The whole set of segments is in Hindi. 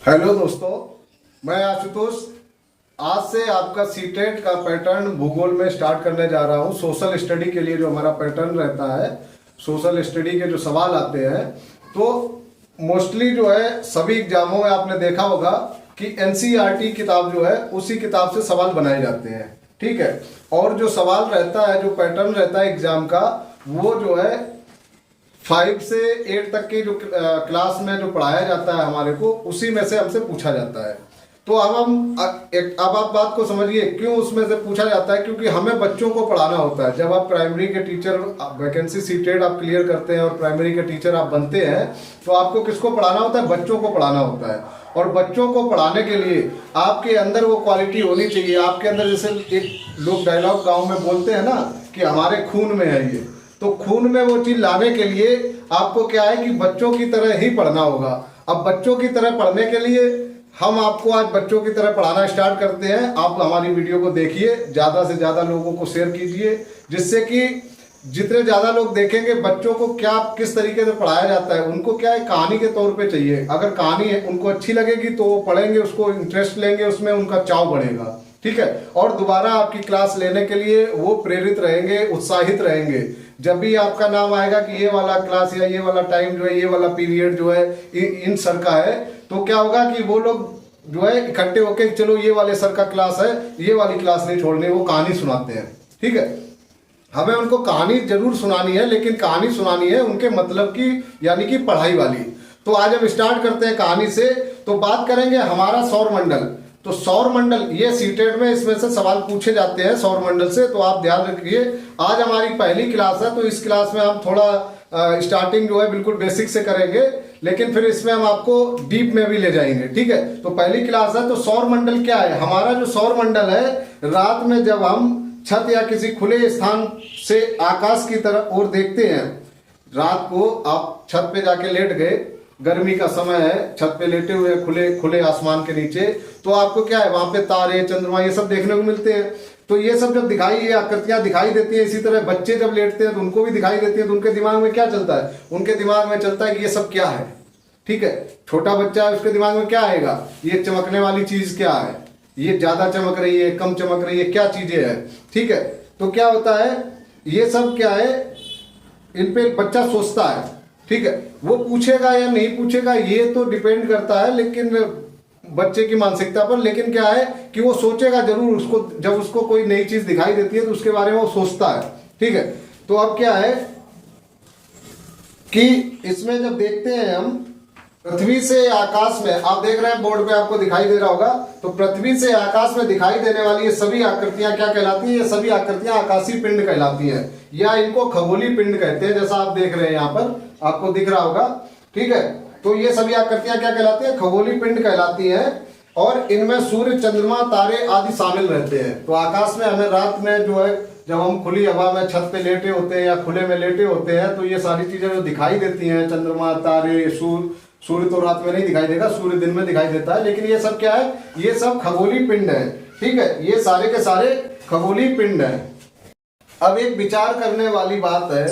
हेलो दोस्तों, मैं आशुतोष आज से आपका सीटेट का पैटर्न भूगोल में स्टार्ट करने जा रहा हूँ। सोशल स्टडी के लिए जो हमारा पैटर्न रहता है, सोशल स्टडी के जो सवाल आते हैं, तो मोस्टली जो है सभी एग्जामों में आपने देखा होगा कि एनसीईआरटी किताब जो है उसी किताब से सवाल बनाए जाते हैं। ठीक है, और जो सवाल रहता है, जो पैटर्न रहता है एग्जाम का, वो जो है 5 से 8 तक की जो क्लास में जो पढ़ाया जाता है हमारे को, उसी में से हमसे पूछा जाता है। तो अब आप बात को समझिए क्यों उसमें से पूछा जाता है, क्योंकि हमें बच्चों को पढ़ाना होता है। जब आप प्राइमरी के टीचर वैकेंसी सीटेड आप क्लियर करते हैं और प्राइमरी के टीचर आप बनते हैं, तो आपको किसको पढ़ाना होता है? बच्चों को पढ़ाना होता है। और बच्चों को पढ़ाने के लिए आपके अंदर वो क्वालिटी होनी चाहिए। आपके अंदर, जैसे एक लोग डायलॉग गाँव में बोलते हैं ना कि हमारे खून में है ये, तो खून में वो चीज लाने के लिए आपको क्या है कि बच्चों की तरह ही पढ़ना होगा। अब बच्चों की तरह पढ़ने के लिए हम आपको आज बच्चों की तरह पढ़ाना स्टार्ट करते हैं। आप हमारी वीडियो को देखिए, ज्यादा से ज्यादा लोगों को शेयर कीजिए, जिससे कि जितने ज्यादा लोग देखेंगे बच्चों को क्या किस तरीके से पढ़ाया जाता है। उनको क्या है, कहानी के तौर पे चाहिए। अगर कहानी है उनको अच्छी लगेगी तो वो पढ़ेंगे, उसको इंटरेस्ट लेंगे, उसमें उनका चाव बढ़ेगा। ठीक है, और दोबारा आपकी क्लास लेने के लिए वो प्रेरित रहेंगे, उत्साहित रहेंगे। जब भी आपका नाम आएगा कि ये वाला क्लास या ये वाला टाइम जो है, ये वाला पीरियड जो है इन सर का है, तो क्या होगा कि वो लोग जो है इकट्ठे होकर चलो ये वाले सर का क्लास है, ये वाली क्लास नहीं छोड़नी, वो कहानी सुनाते हैं। ठीक है, हमें उनको कहानी जरूर सुनानी है, लेकिन कहानी सुनानी है उनके मतलब की, यानी कि पढ़ाई वाली। तो आज हम स्टार्ट करते हैं कहानी से। तो बात करेंगे हमारा सौर मंडल। तो सौर मंडल, ये सीटेट में इसमें से सवाल पूछे जाते हैं सौर मंडल से, तो आप ध्यान रखिए। आज हमारी पहली क्लास है, तो इस क्लास में हम थोड़ा स्टार्टिंग जो है बिल्कुल बेसिक से करेंगे, लेकिन फिर इसमें हम आपको डीप में भी ले जाएंगे। ठीक है, तो पहली क्लास है। तो सौर मंडल क्या है? हमारा जो सौर मंडल है, रात में जब हम छत या किसी खुले स्थान से आकाश की तरफ ओर देखते हैं, रात को आप छत पे जाके लेट गए, गर्मी का समय है, छत पे लेटे हुए खुले खुले आसमान के नीचे, तो आपको क्या है, वहां पे तारे, चंद्रमा, ये सब देखने को मिलते हैं। तो ये सब जब दिखाई, ये आकृतियां दिखाई देती है, इसी तरह बच्चे जब लेटते हैं तो उनको भी दिखाई देती है। तो उनके दिमाग में क्या चलता है? उनके दिमाग में चलता है कि ये सब क्या है। ठीक है, छोटा बच्चा है, उसके दिमाग में क्या आएगा? ये चमकने वाली चीज क्या है, ये ज्यादा चमक रही है, कम चमक रही है, क्या चीजें है। ठीक है, तो क्या होता है, ये सब क्या है, इन पे बच्चा सोचता है। ठीक है, वो पूछेगा या नहीं पूछेगा ये तो डिपेंड करता है, लेकिन बच्चे की मानसिकता पर। लेकिन क्या है कि वो सोचेगा जरूर, उसको जब उसको कोई नई चीज दिखाई देती है तो उसके बारे में वो सोचता है। ठीक है, तो अब क्या है कि इसमें जब देखते हैं हम पृथ्वी से आकाश में, आप देख रहे हैं बोर्ड पे आपको दिखाई दे रहा होगा, तो पृथ्वी से आकाश में दिखाई देने वाली ये सभी आकृतियां क्या कहलाती हैं? ये सभी आकृतियां आकाशीय पिंड कहलाती हैं, या इनको खगोलीय पिंड कहते हैं। जैसा आप देख रहे हैं यहाँ पर आपको दिख रहा होगा। ठीक है, तो ये सभी आकृतियां क्या कहलाती है? खगोलीय पिंड कहलाती हैं। और इनमें सूर्य, चंद्रमा, तारे आदि शामिल रहते हैं। तो आकाश में हमें रात में जो है, जब हम खुली हवा में छत पे लेटे होते हैं या खुले में लेटे होते हैं, तो ये सारी चीजें जो दिखाई देती हैं, चंद्रमा, तारे, सूर्य तो रात में नहीं दिखाई देगा, सूर्य दिन में दिखाई देता है, लेकिन ये सब क्या है? ये सब खगोलीय पिंड है। ठीक है, ये सारे के सारे खगोलीय पिंड है। अब एक विचार करने वाली बात है,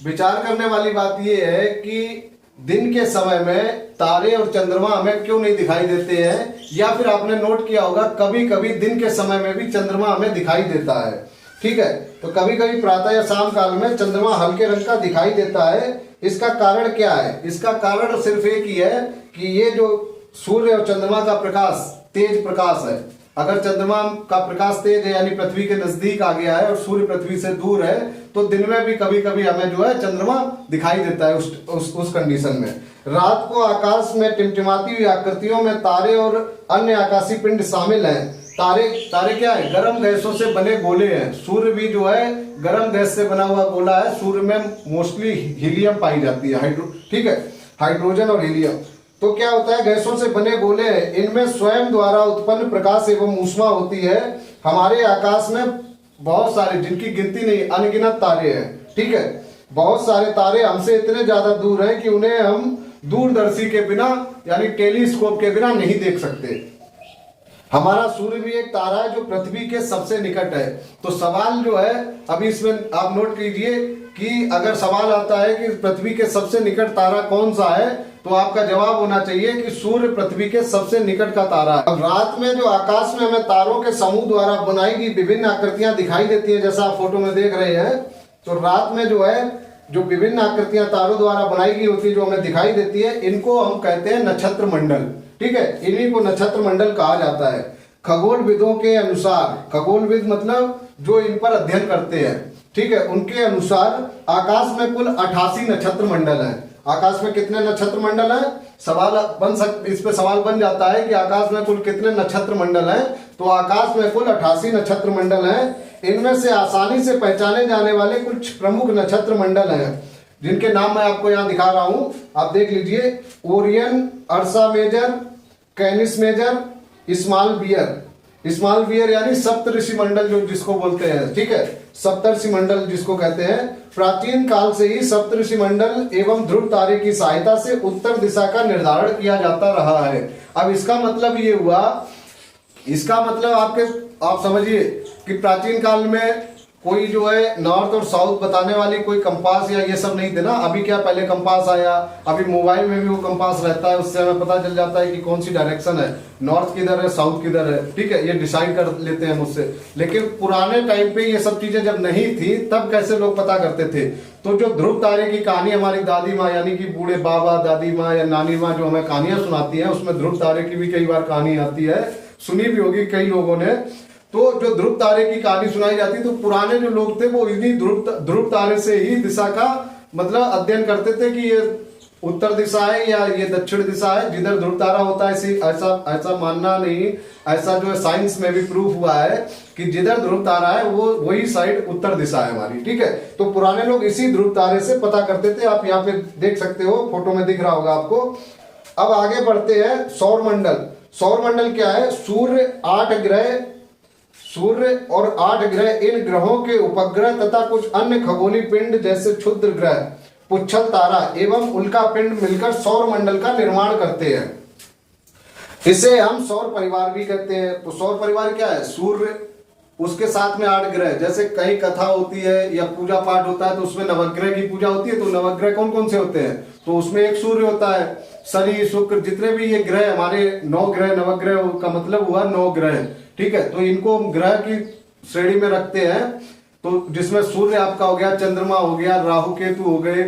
विचार करने वाली बात ये है कि दिन के समय में तारे और चंद्रमा हमें क्यों नहीं दिखाई देते हैं? या फिर आपने नोट किया होगा कभी कभी दिन के समय में भी चंद्रमा हमें दिखाई देता है। ठीक है, तो कभी कभी प्रातः या शाम काल में चंद्रमा हल्के रंग का दिखाई देता है। इसका कारण क्या है? इसका कारण सिर्फ एक ही है कि ये जो सूर्य और चंद्रमा का प्रकाश तेज प्रकाश है। अगर चंद्रमा का प्रकाश तेज है, यानी पृथ्वी के नजदीक आ गया है और सूर्य पृथ्वी से दूर है, तो दिन में भी कभी कभी हमें जो है चंद्रमा दिखाई देता है। उस कंडीशन में रात को आकाश में टिमटिमाती हुई आकृतियों में तारे और अन्य आकाशीय पिंड शामिल हैं। तारे क्या है? गर्म गैसों से बने गोले हैं। सूर्य भी जो है गर्म गैस से बना हुआ गोला है। सूर्य में मोस्टली हीलियम पाई जाती है, ठीक है, हाइड्रोजन और हीलियम। तो क्या होता है, गैसों से बने गोले हैं, इनमें स्वयं द्वारा उत्पन्न प्रकाश एवं ऊष्मा होती है। हमारे आकाश में बहुत सारे, जिनकी गिनती नहीं, अनगिनत तारे हैं। ठीक है, बहुत सारे तारे हमसे इतने ज्यादा दूर हैं कि उन्हें हम दूरदर्शी के बिना, यानी टेलीस्कोप के बिना नहीं देख सकते। हमारा सूर्य भी एक तारा है जो पृथ्वी के सबसे निकट है। तो सवाल जो है, अभी इसमें आप नोट कीजिए कि अगर सवाल आता है कि पृथ्वी के सबसे निकट तारा कौन सा है, तो आपका जवाब होना चाहिए कि सूर्य पृथ्वी के सबसे निकट का तारा है। अब रात में जो आकाश में हमें तारों के समूह द्वारा बनाई गई विभिन्न आकृतियां दिखाई देती है, जैसा आप फोटो में देख रहे हैं, तो रात में जो है जो विभिन्न आकृतियां तारों द्वारा बनाई गई होती है, जो हमें दिखाई देती है, इनको हम कहते हैं नक्षत्र मंडल। ठीक है, इन्हीं को नक्षत्र मंडल कहा जाता है। खगोलविदों के अनुसार, खगोलविद मतलब जो इन पर अध्ययन करते हैं, ठीक है, उनके अनुसार आकाश में कुल 88 नक्षत्र मंडल हैं। आकाश में कितने नक्षत्र मंडल हैं? इस पे सवाल बन जाता है कि आकाश में कुल कितने नक्षत्र मंडल हैं। तो आकाश में कुल 88 नक्षत्र मंडल हैं। इनमें से आसानी से पहचाने जाने वाले कुछ प्रमुख नक्षत्र मंडल हैं, जिनके नाम मैं आपको यहाँ दिखा रहा हूं, आप देख लीजिए। Orion, Ursa Major, Canis Major, small bear. Small bear यानी सप्तऋषि मंडल जो जिसको बोलते हैं, ठीक है, सप्तऋषि मंडल जिसको कहते हैं। प्राचीन काल से ही सप्तऋषि मंडल एवं ध्रुव तारे की सहायता से उत्तर दिशा का निर्धारण किया जाता रहा है। अब इसका मतलब ये हुआ, इसका मतलब आप समझिए कि प्राचीन काल में कोई जो है नॉर्थ और साउथ बताने वाली कोई कंपास या ये सब नहीं थे ना। अभी क्या, पहले कंपास आया, अभी मोबाइल में भी वो कंपास रहता है, उससे हमें पता चल जाता है कि कौन सी डायरेक्शन है, नॉर्थ किधर है, साउथ किधर है, ठीक है, ये डिसाइड कर लेते हैं मुझसे। लेकिन पुराने टाइम पे ये सब चीजें जब नहीं थी, तब कैसे लोग पता करते थे? तो जो ध्रुव तारे की कहानी हमारी दादी माँ यानी कि बूढ़े बाबा, दादी माँ या नानी माँ जो हमें कहानियां सुनाती है, उसमें ध्रुव तारे की भी कई बार कहानी आती है, सुनी भी होगी कई लोगों ने। तो जो ध्रुव तारे की कहानी सुनाई जाती, तो पुराने जो लोग थे वो इन्हीं ध्रुव तारे से ही दिशा का मतलब अध्ययन करते थे कि ये उत्तर दिशा है या ये दक्षिण दिशा है। जिधर ध्रुव तारा होता है, ऐसा मानना नहीं, ऐसा जो है साइंस में भी प्रूफ हुआ है कि जिधर ध्रुव तारा है वो वही साइड उत्तर दिशा है हमारी, ठीक है। तो पुराने लोग इसी ध्रुव तारे से पता करते थे। आप यहाँ पे देख सकते हो, फोटो में दिख रहा होगा आपको। अब आगे बढ़ते हैं, सौर मंडल। सौर मंडल क्या है? सूर्य और 8 ग्रह, इन ग्रहों के उपग्रह तथा कुछ अन्य खगोलीय पिंड जैसे क्षुद्र ग्रह, पुच्छल तारा एवं उल्का पिंड मिलकर सौर मंडल का निर्माण करते हैं। इसे हम सौर परिवार भी कहते हैं। तो सौर परिवार क्या है? सूर्य, उसके साथ में 8 ग्रह। जैसे कहीं कथा होती है या पूजा पाठ होता है तो उसमें नवग्रह की पूजा होती है। तो नवग्रह कौन कौन से होते हैं? तो उसमें एक सूर्य होता है, शनि, शुक्र, जितने भी ये ग्रह हमारे 9 ग्रह, नवग्रह का मतलब हुआ 9 ग्रह, ठीक है। तो इनको ग्रह की श्रेणी में रखते हैं। तो जिसमें सूर्य आपका हो गया, चंद्रमा हो गया, राहु केतु हो गए,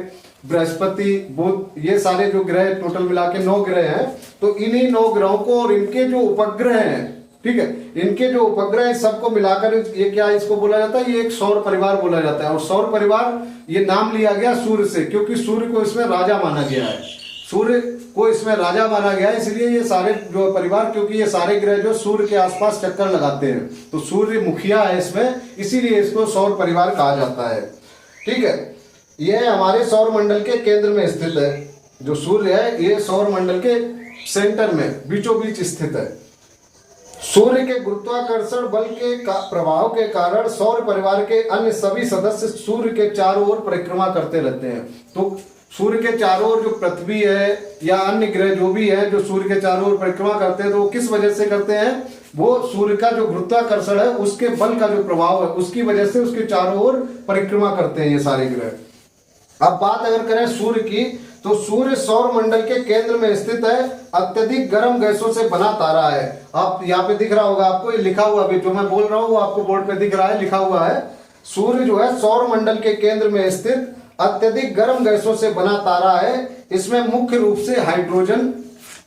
बृहस्पति, बुध, ये सारे जो ग्रह टोटल मिला के 9 ग्रह हैं। तो इन्हीं 9 ग्रहों को और इनके जो उपग्रह हैं, ठीक है, इनके जो उपग्रह है सबको मिलाकर ये क्या, इसको बोला जाता है, ये एक सौर परिवार बोला जाता है। और सौर परिवार ये नाम लिया गया सूर्य से, क्योंकि सूर्य को इसमें राजा माना गया है। सूर्य को इसमें राजा माना गया है, इसलिए ये सारे जो परिवार, क्योंकि ये सारे ग्रह जो सूर्य के आसपास चक्कर लगाते हैं, तो सूर्य मुखिया है इसमें, इसीलिए इसको सौर परिवार कहा जाता है, ठीक है। यह हमारे सौर मंडल के केंद्र में स्थित है। जो सूर्य है ये सौर मंडल के सेंटर में बीचों बीच स्थित है। सूर्य के गुरुत्वाकर्षण बल के प्रभाव के कारण सौर परिवार के अन्य सभी सदस्य सूर्य के चारों ओर परिक्रमा करते रहते हैं। तो सूर्य के चारों ओर जो पृथ्वी है या अन्य ग्रह जो भी है, जो सूर्य के चारों ओर परिक्रमा करते हैं, तो वो किस वजह से करते हैं? वो सूर्य का जो गुरुत्वाकर्षण है उसके बल का जो प्रभाव है उसकी वजह से उसके चारों ओर परिक्रमा करते हैं ये सारे ग्रह। अब बात अगर करें सूर्य की, तो सूर्य सौर मंडल के केंद्र में स्थित है। अत्यधिक गर्म गैसों से बना तारा है। आप यहाँ पे दिख रहा होगा आपको, ये लिखा हुआ भी जो मैं बोल रहा हूँ वो आपको बोर्ड पे दिख रहा है, लिखा हुआ है। सूर्य जो है सौर मंडल के केंद्र में स्थित अत्यधिक गर्म गैसों से बना तारा है। इसमें मुख्य रूप से हाइड्रोजन,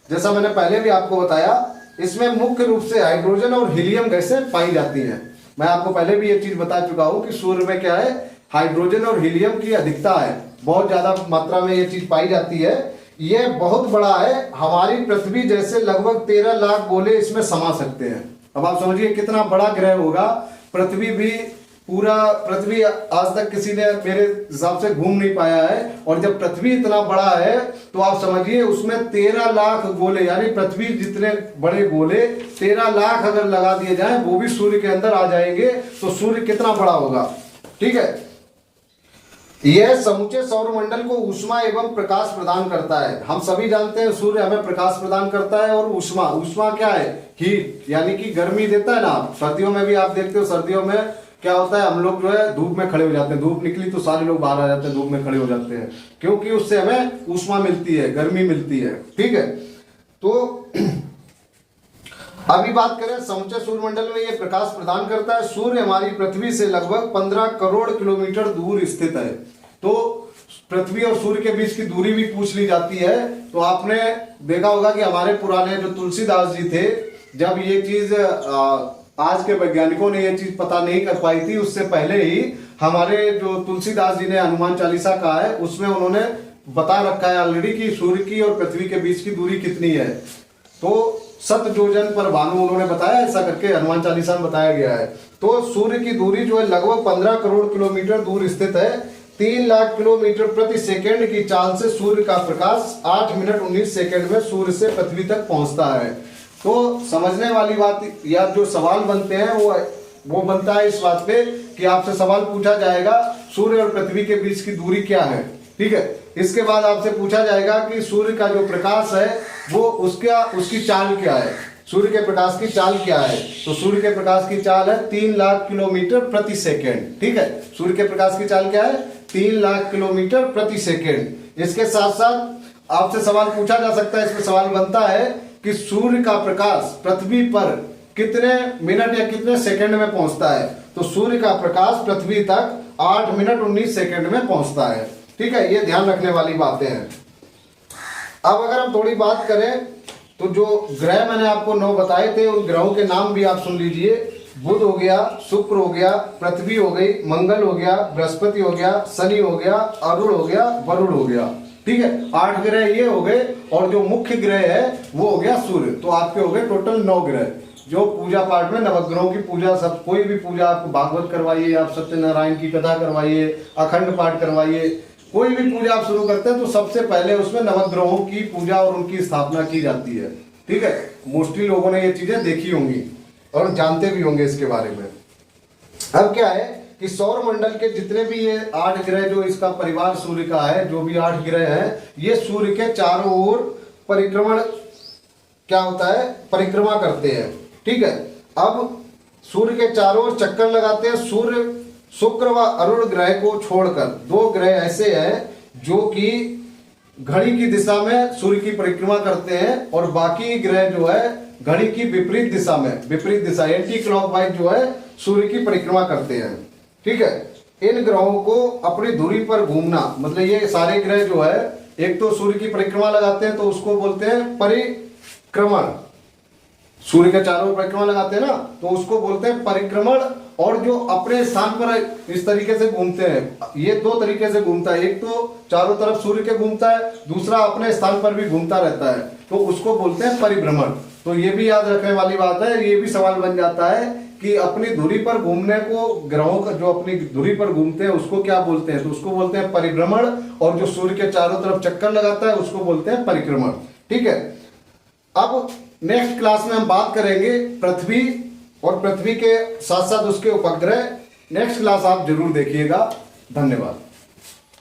जैसा मैंने पहले भी आपको बताया, इसमें मुख्य रूप से हाइड्रोजन और हीलियम गैसें पाई जाती हैं। मैं आपको पहले भी ये चीज बता चुका हूं कि सूर्य में क्या है, हाइड्रोजन और हीलियम की अधिकता है, बहुत ज्यादा मात्रा में ये चीज पाई जाती है। ये बहुत बड़ा है, हमारी पृथ्वी जैसे लगभग 13 लाख गोले इसमें समा सकते हैं। अब आप समझिए कितना बड़ा ग्रह होगा। पृथ्वी भी, पूरा पृथ्वी आज तक किसी ने मेरे हिसाब से घूम नहीं पाया है, और जब पृथ्वी इतना बड़ा है तो आप समझिए उसमें 13 लाख गोले, यानी पृथ्वी जितने बड़े गोले 13 लाख अगर लगा दिए जाएं वो भी सूर्य के अंदर आ जाएंगे, तो सूर्य कितना बड़ा होगा, ठीक है। यह समूचे सौर मंडल को ऊष्मा एवं प्रकाश प्रदान करता है। हम सभी जानते हैं सूर्य हमें प्रकाश प्रदान करता है, और ऊष्मा क्या है? हीट, यानी कि गर्मी देता है ना। सर्दियों में भी आप देखते हो, सर्दियों में क्या होता है, हम लोग जो है धूप में खड़े हो जाते हैं, धूप निकली तो सारे लोग बाहर आ जाते हैं, धूप में खड़े हो जाते हैं, क्योंकि उससे हमें ऊष्मा मिलती है, गर्मी मिलती है। ठीक है, तो अभी बात करें समूचे सूर्यमंडल में ये प्रकाश प्रदान करता है। सूर्य हमारी पृथ्वी से लगभग 15 करोड़ किलोमीटर दूर स्थित है। तो पृथ्वी और सूर्य के बीच की दूरी भी पूछ ली जाती है। तो आपने देखा होगा कि हमारे पुराने जो तुलसीदास जी थे, जब ये चीज आज के वैज्ञानिकों ने ये चीज पता नहीं कर पाई थी, उससे पहले ही हमारे जो तुलसीदास जी ने हनुमान चालीसा कहा है उसमें उन्होंने बता रखा है ऑलरेडी कि सूर्य की और पृथ्वी के बीच की दूरी कितनी है। तो 7 योजन पर भानु उन्होंने बताया, ऐसा करके हनुमान चालीसा में बताया गया है। तो सूर्य की दूरी जो है लगभग 15 करोड़ किलोमीटर दूर स्थित है। 3 लाख किलोमीटर प्रति सेकंड की चाल से सूर्य का प्रकाश 8 मिनट 19 सेकंड में सूर्य से पृथ्वी तक पहुंचता है। तो समझने वाली बात या जो सवाल बनते हैं वो बनता है इस बात पे कि आपसे सवाल पूछा जाएगा सूर्य और पृथ्वी के बीच की दूरी क्या है। ठीक है, इसके बाद आपसे पूछा जाएगा कि सूर्य का जो प्रकाश है वो उसकी चाल क्या है, सूर्य के प्रकाश की चाल क्या है। तो सूर्य के प्रकाश की चाल है 3 लाख किलोमीटर प्रति सेकेंड। ठीक है, सूर्य के प्रकाश की चाल क्या है, 3 लाख किलोमीटर प्रति सेकेंड। इसके साथ साथ आपसे सवाल पूछा जा सकता है, इसमें सवाल बनता है कि सूर्य का प्रकाश पृथ्वी पर कितने मिनट या कितने सेकंड में पहुंचता है। तो सूर्य का प्रकाश पृथ्वी तक 8 मिनट 19 सेकंड में पहुंचता है। ठीक है, ये ध्यान रखने वाली बातें हैं। अब अगर हम थोड़ी बात करें तो जो ग्रह मैंने आपको 9 बताए थे, उन ग्रहों के नाम भी आप सुन लीजिए। बुध हो गया, शुक्र हो गया, पृथ्वी हो गई, मंगल हो गया, बृहस्पति हो गया, शनि हो गया, अरुण हो गया, वरुण हो गया। ठीक है, 8 ग्रह ये हो गए और जो मुख्य ग्रह है वो हो गया सूर्य। तो आपके हो गए टोटल 9 ग्रह। जो पूजा पाठ में नवग्रहों की पूजा, सब कोई भी पूजा, आपको भागवत करवाइए, आप सत्यनारायण की कथा करवाइए, अखंड पाठ करवाइए, कोई भी पूजा आप शुरू करते हैं तो सबसे पहले उसमें नवग्रहों की पूजा और उनकी स्थापना की जाती है। ठीक है, मोस्टली लोगों ने ये चीजें देखी होंगी और जानते भी होंगे इसके बारे में। अब क्या है कि सौर मंडल के जितने भी ये 8 ग्रह, जो इसका परिवार सूर्य का है, जो भी 8 ग्रह है, ये सूर्य के चारों ओर परिक्रमण क्या होता है, परिक्रमा करते हैं। ठीक है, अब सूर्य के चारों ओर चक्कर लगाते हैं। सूर्य, शुक्र व अरुण ग्रह को छोड़कर 2 ग्रह ऐसे हैं जो कि घड़ी की दिशा में सूर्य की परिक्रमा करते हैं और बाकी ग्रह जो है घड़ी की विपरीत दिशा में, विपरीत दिशा एंटी क्लॉकवाइज जो है सूर्य की परिक्रमा करते हैं। ठीक है, इन ग्रहों को अपनी धुरी पर घूमना, मतलब ये सारे ग्रह जो है, एक तो सूर्य की परिक्रमा लगाते हैं तो उसको बोलते हैं परिक्रमण, सूर्य के चारों परिक्रमा लगाते हैं ना, तो उसको बोलते हैं परिक्रमण। और जो अपने स्थान पर इस तरीके से घूमते हैं, ये 2 तरीके से घूमता है, एक तो चारों तरफ सूर्य के घूमता है, दूसरा अपने स्थान पर भी घूमता रहता है, तो उसको बोलते हैं परिभ्रमण। तो ये भी याद रखने वाली बात है। ये भी सवाल बन जाता है कि अपनी धुरी पर घूमने को, ग्रहों का जो अपनी धुरी पर घूमते हैं उसको क्या बोलते हैं, तो उसको बोलते हैं परिभ्रमण। और जो सूर्य के चारों तरफ चक्कर लगाता है उसको बोलते हैं परिक्रमण। ठीक है, अब नेक्स्ट क्लास में हम बात करेंगे पृथ्वी और पृथ्वी के साथ साथ उसके उपग्रह। नेक्स्ट क्लास आप जरूर देखिएगा। धन्यवाद।